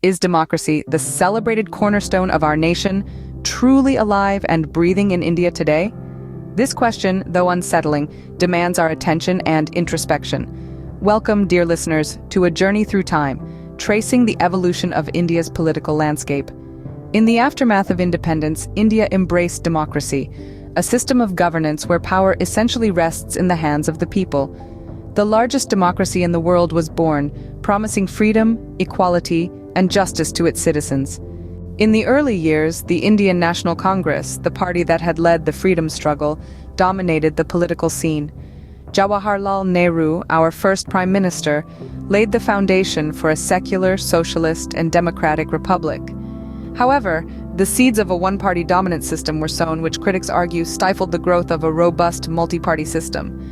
Is democracy, the celebrated cornerstone of our nation, truly alive and breathing in India today? This question, though unsettling, demands our attention and introspection. Welcome, dear listeners, to a journey through time, tracing the evolution of India's political landscape. In the aftermath of independence, India embraced democracy, a system of governance where power essentially rests in the hands of the people. The largest democracy in the world was born, promising freedom, equality, and justice to its citizens. In the early years, the Indian National Congress, the party that had led the freedom struggle, dominated the political scene. Jawaharlal Nehru, our first prime minister, laid the foundation for a secular, socialist, and democratic republic. However, the seeds of a one-party dominant system were sown, which critics argue stifled the growth of a robust multi-party system.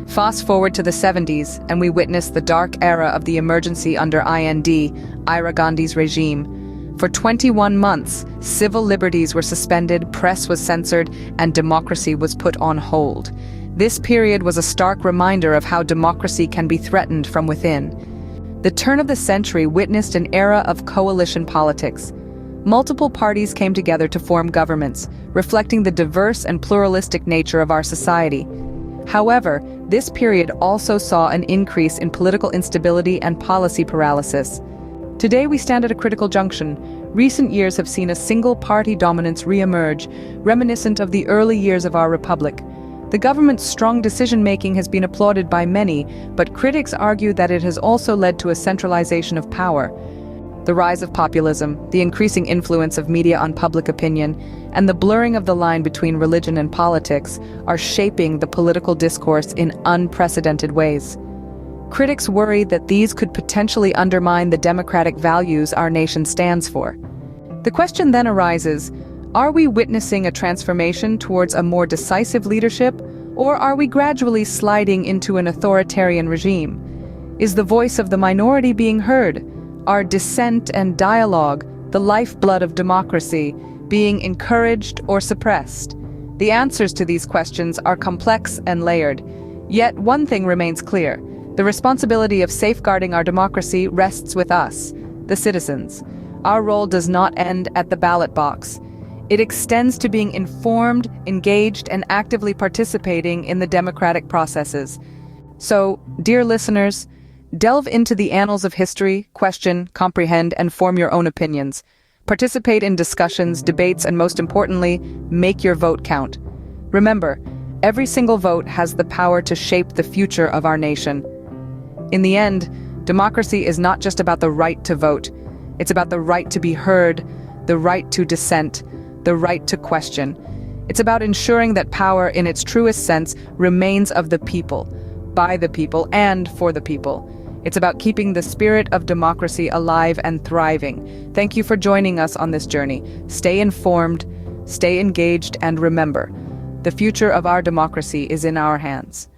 Fast forward to the 70s, and we witness the dark era of the emergency under Indira Gandhi's regime. For 21 months, civil liberties were suspended, press was censored, and democracy was put on hold. This period was a stark reminder of how democracy can be threatened from within. The turn of the century witnessed an era of coalition politics. Multiple parties came together to form governments, reflecting the diverse and pluralistic nature of our society. However, this period also saw an increase in political instability and policy paralysis. Today we stand at a critical junction. Recent years have seen a single-party dominance re-emerge, reminiscent of the early years of our republic. The government's strong decision-making has been applauded by many, but critics argue that it has also led to a centralization of power. The rise of populism, the increasing influence of media on public opinion, and the blurring of the line between religion and politics are shaping the political discourse in unprecedented ways. Critics worry that these could potentially undermine the democratic values our nation stands for. The question then arises, are we witnessing a transformation towards a more decisive leadership, or are we gradually sliding into an authoritarian regime? Is the voice of the minority being heard? Are dissent and dialogue, the lifeblood of democracy, being encouraged or suppressed? The answers to these questions are complex and layered. Yet one thing remains clear. The responsibility of safeguarding our democracy rests with us, the citizens. Our role does not end at the ballot box. It extends to being informed, engaged, and actively participating in the democratic processes. So, dear listeners, delve into the annals of history, question, comprehend, and form your own opinions. Participate in discussions, debates, and most importantly, make your vote count. Remember, every single vote has the power to shape the future of our nation. In the end, democracy is not just about the right to vote. It's about the right to be heard, the right to dissent, the right to question. It's about ensuring that power in its truest sense remains of the people, by the people, and for the people. It's about keeping the spirit of democracy alive and thriving. Thank you for joining us on this journey. Stay informed, stay engaged, and remember, the future of our democracy is in our hands.